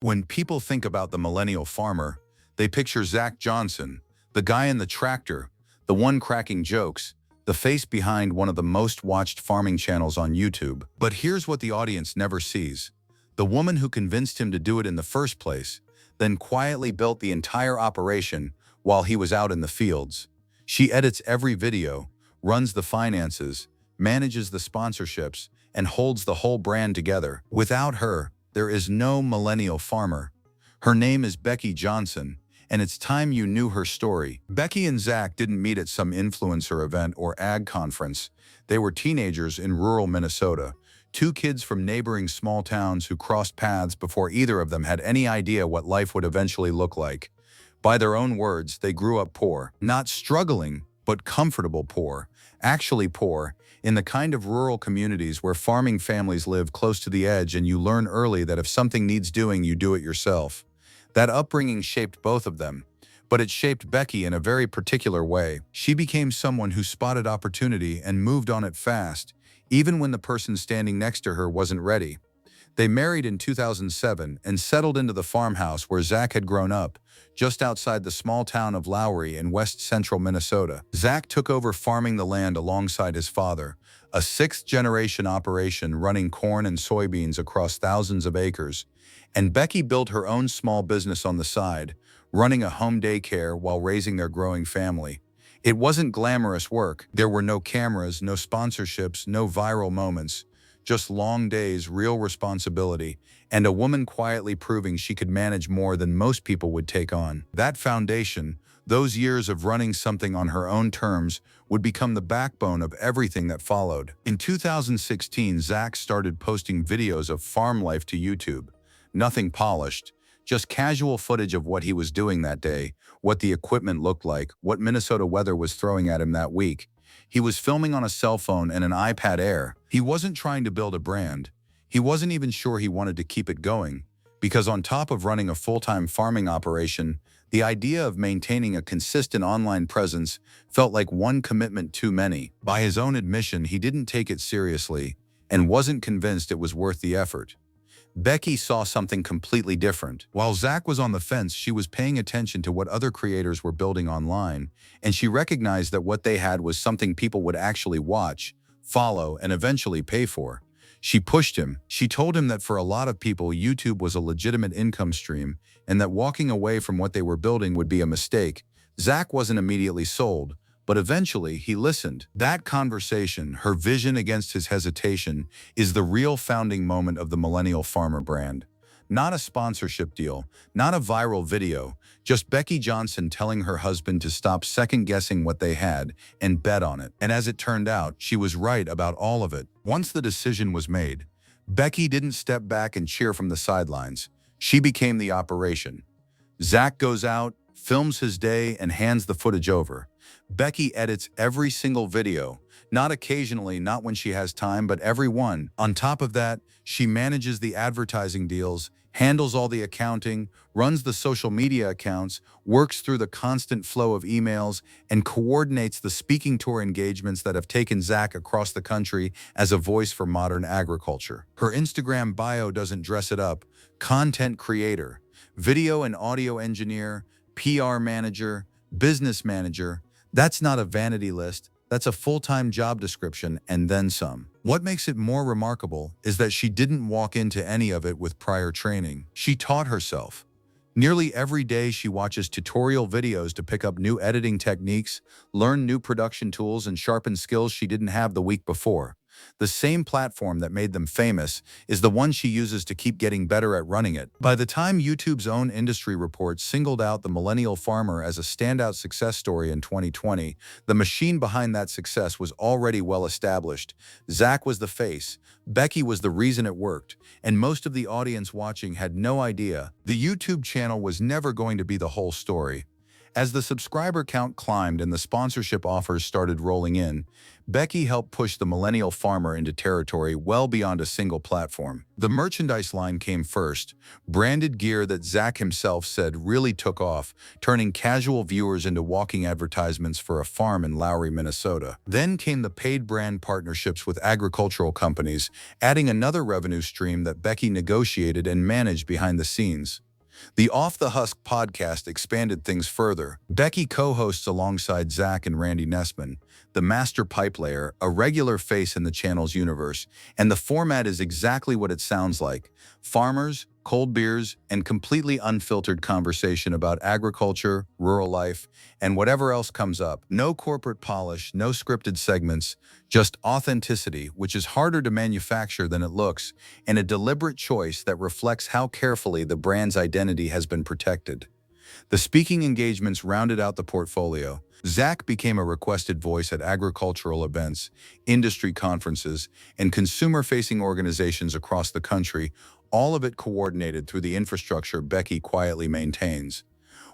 When people think about the millennial farmer, they picture Zach Johnson, the guy in the tractor, the one cracking jokes, the face behind one of the most watched farming channels on YouTube. But here's what the audience never sees. The woman who convinced him to do it in the first place, then quietly built the entire operation while he was out in the fields. She edits every video, runs the finances, manages the sponsorships, and holds the whole brand together. Without her, there is no millennial farmer. Her name is Becky Johnson, and it's time you knew her story. Becky and Zach didn't meet at some influencer event or ag conference. They were teenagers in rural Minnesota, two kids from neighboring small towns who crossed paths before either of them had any idea what life would eventually look like. By their own words, they grew up poor, not struggling, but comfortable poor, actually poor, in the kind of rural communities where farming families live close to the edge and you learn early that if something needs doing, you do it yourself. That upbringing shaped both of them, but it shaped Becky in a very particular way. She became someone who spotted opportunity and moved on it fast, even when the person standing next to her wasn't ready. They married in 2007 and settled into the farmhouse where Zach had grown up, just outside the small town of Lowry in west-central Minnesota. Zach took over farming the land alongside his father, a sixth-generation operation running corn and soybeans across thousands of acres, and Becky built her own small business on the side, running a home daycare while raising their growing family. It wasn't glamorous work. There were no cameras, no sponsorships, no viral moments, just long days, real responsibility, and a woman quietly proving she could manage more than most people would take on. That foundation, those years of running something on her own terms, would become the backbone of everything that followed. In 2016, Zach started posting videos of farm life to YouTube. Nothing polished, just casual footage of what he was doing that day, what the equipment looked like, what Minnesota weather was throwing at him that week. He was filming on a cell phone and an iPad Air. He wasn't trying to build a brand. He wasn't even sure he wanted to keep it going, because on top of running a full-time farming operation, the idea of maintaining a consistent online presence felt like one commitment too many. By his own admission, he didn't take it seriously and wasn't convinced it was worth the effort. Becky saw something completely different. While Zach was on the fence, she was paying attention to what other creators were building online, and she recognized that what they had was something people would actually watch, follow, and eventually pay for. She pushed him. She told him that for a lot of people, YouTube was a legitimate income stream, and that walking away from what they were building would be a mistake. Zach wasn't immediately sold, but eventually he listened. That conversation, her vision against his hesitation, is the real founding moment of the Millennial Farmer brand. Not a sponsorship deal, not a viral video, just Becky Johnson telling her husband to stop second-guessing what they had and bet on it. And as it turned out, she was right about all of it. Once the decision was made, Becky didn't step back and cheer from the sidelines. She became the operation. Zach goes out, films his day, and hands the footage over. Becky edits every single video, not occasionally, not when she has time, but every one. On top of that, she manages the advertising deals, handles all the accounting, runs the social media accounts, works through the constant flow of emails, and coordinates the speaking tour engagements that have taken Zach across the country as a voice for modern agriculture. Her Instagram bio doesn't dress it up. Content creator, video and audio engineer, PR manager, business manager. That's not a vanity list, that's a full-time job description and then some. What makes it more remarkable is that she didn't walk into any of it with prior training. She taught herself. Nearly every day she watches tutorial videos to pick up new editing techniques, learn new production tools, and sharpen skills she didn't have the week before. The same platform that made them famous is the one she uses to keep getting better at running it. By the time YouTube's own industry report singled out the Millennial Farmer as a standout success story in 2020, the machine behind that success was already well established. Zach was the face, Becky was the reason it worked, and most of the audience watching had no idea. The YouTube channel was never going to be the whole story. As the subscriber count climbed and the sponsorship offers started rolling in, Becky helped push the Millennial Farmer into territory well beyond a single platform. The merchandise line came first, branded gear that Zach himself said really took off, turning casual viewers into walking advertisements for a farm in Lowry, Minnesota. Then came the paid brand partnerships with agricultural companies, adding another revenue stream that Becky negotiated and managed behind the scenes. The Off the Husk podcast expanded things further. Becky co-hosts alongside Zach and Randy Nessman, the master pipe layer, a regular face in the channel's universe, and the format is exactly what it sounds like. Farmers, cold beers, and completely unfiltered conversation about agriculture, rural life, and whatever else comes up. No corporate polish, no scripted segments, just authenticity, which is harder to manufacture than it looks, and a deliberate choice that reflects how carefully the brand's identity has been protected. The speaking engagements rounded out the portfolio. Zach became a requested voice at agricultural events, industry conferences, and consumer-facing organizations across the country, all of it coordinated through the infrastructure Becky quietly maintains.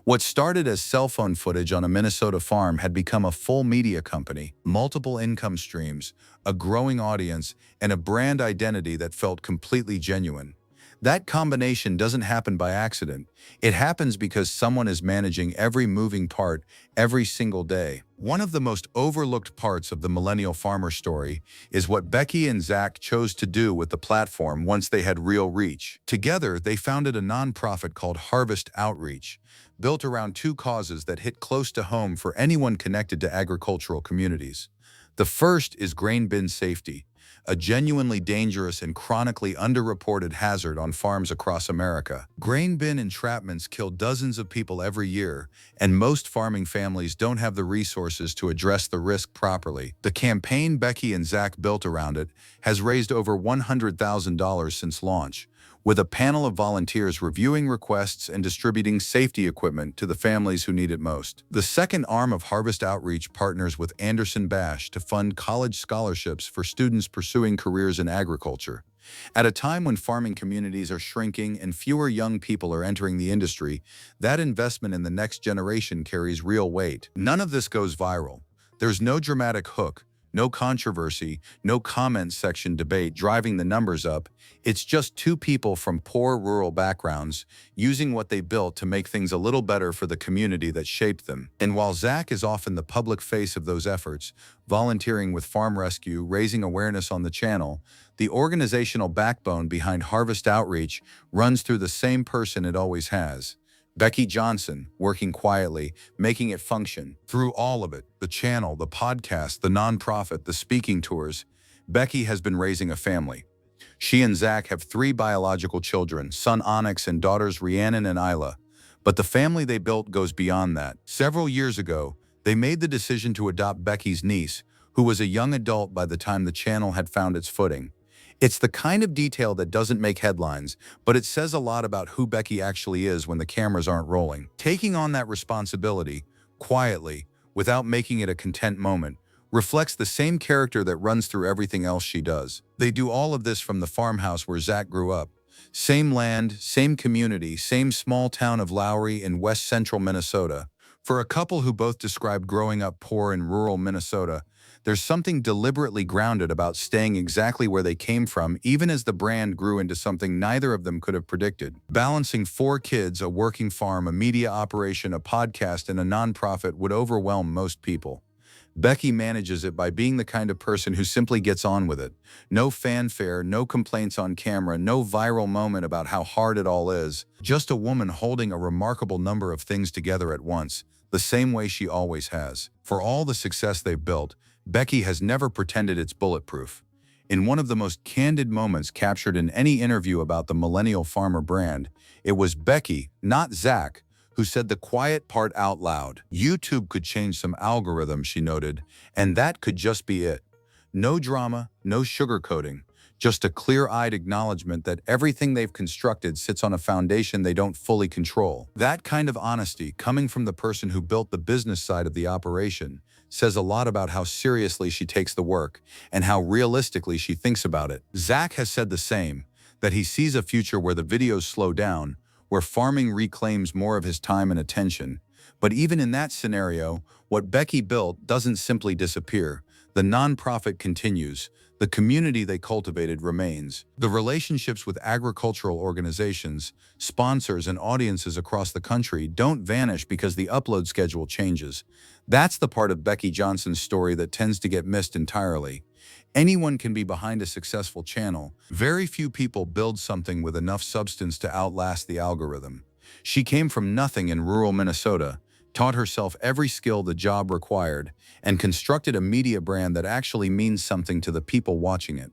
What started as cell phone footage on a Minnesota farm had become a full media company, multiple income streams, a growing audience, and a brand identity that felt completely genuine. That combination doesn't happen by accident. It happens because someone is managing every moving part every single day. One of the most overlooked parts of the Millennial Farmer story is what Becky and Zach chose to do with the platform once they had real reach. Together, they founded a nonprofit called Harvest Outreach, built around two causes that hit close to home for anyone connected to agricultural communities. The first is grain bin safety, a genuinely dangerous and chronically underreported hazard on farms across America. Grain bin entrapments kill dozens of people every year, and most farming families don't have the resources to address the risk properly. The campaign Becky and Zach built around it has raised over $100,000 since launch, with a panel of volunteers reviewing requests and distributing safety equipment to the families who need it most. The second arm of Harvest Outreach partners with Anderson Bash to fund college scholarships for students pursuing careers in agriculture. At a time when farming communities are shrinking and fewer young people are entering the industry, that investment in the next generation carries real weight. None of this goes viral. There's no dramatic hook, no controversy, no comment section debate driving the numbers up. It's just two people from poor rural backgrounds using what they built to make things a little better for the community that shaped them. And while Zach is often the public face of those efforts, volunteering with Farm Rescue, raising awareness on the channel, the organizational backbone behind Harvest Outreach runs through the same person it always has. Becky Johnson, working quietly, making it function. Through all of it, the channel, the podcast, the nonprofit, the speaking tours, Becky has been raising a family. She and Zach have 3 biological children, son Onyx and daughters Rhiannon and Isla. But the family they built goes beyond that. Several years ago, they made the decision to adopt Becky's niece, who was a young adult by the time the channel had found its footing. It's the kind of detail that doesn't make headlines, but it says a lot about who Becky actually is when the cameras aren't rolling. Taking on that responsibility, quietly, without making it a content moment, reflects the same character that runs through everything else she does. They do all of this from the farmhouse where Zach grew up. Same land, same community, same small town of Lowry in west central Minnesota. For a couple who both described growing up poor in rural Minnesota, there's something deliberately grounded about staying exactly where they came from, even as the brand grew into something neither of them could have predicted. Balancing 4 kids, a working farm, a media operation, a podcast, and a nonprofit would overwhelm most people. Becky manages it by being the kind of person who simply gets on with it. No fanfare, no complaints on camera, no viral moment about how hard it all is. Just a woman holding a remarkable number of things together at once, the same way she always has. For all the success they've built, Becky has never pretended it's bulletproof. In one of the most candid moments captured in any interview about the Millennial Farmer brand, it was Becky, not Zach, who said the quiet part out loud. YouTube could change some algorithm, she noted, and that could just be it. No drama, no sugarcoating, just a clear-eyed acknowledgement that everything they've constructed sits on a foundation they don't fully control. That kind of honesty, coming from the person who built the business side of the operation, says a lot about how seriously she takes the work and how realistically she thinks about it. Zach has said the same, that he sees a future where the videos slow down, where farming reclaims more of his time and attention, But even in that scenario, what Becky built doesn't simply disappear. The nonprofit continues. The community they cultivated remains. The relationships with agricultural organizations, sponsors, and audiences across the country don't vanish because the upload schedule changes. That's the part of Becky Johnson's story that tends to get missed entirely. Anyone can be behind a successful channel. Very few people build something with enough substance to outlast the algorithm. She came from nothing in rural Minnesota, taught herself every skill the job required, and constructed a media brand that actually means something to the people watching it.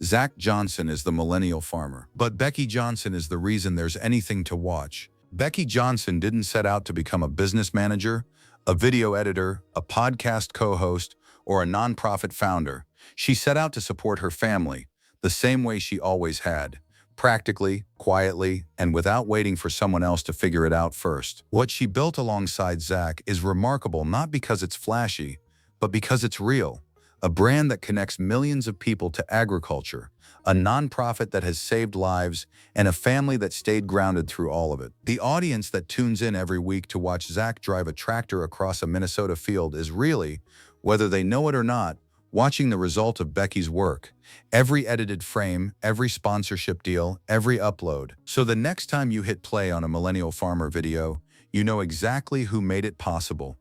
Zach Johnson is the Millennial Farmer. But Becky Johnson is the reason there's anything to watch. Becky Johnson didn't set out to become a business manager, a video editor, a podcast co-host, or a nonprofit founder. She set out to support her family, the same way she always had. Practically, quietly, and without waiting for someone else to figure it out first. What she built alongside Zach is remarkable not because it's flashy, but because it's real. A brand that connects millions of people to agriculture, a nonprofit that has saved lives, and a family that stayed grounded through all of it. The audience that tunes in every week to watch Zach drive a tractor across a Minnesota field is really, whether they know it or not, watching the result of Becky's work. Every edited frame, every sponsorship deal, every upload. So the next time you hit play on a Millennial Farmer video, you know exactly who made it possible.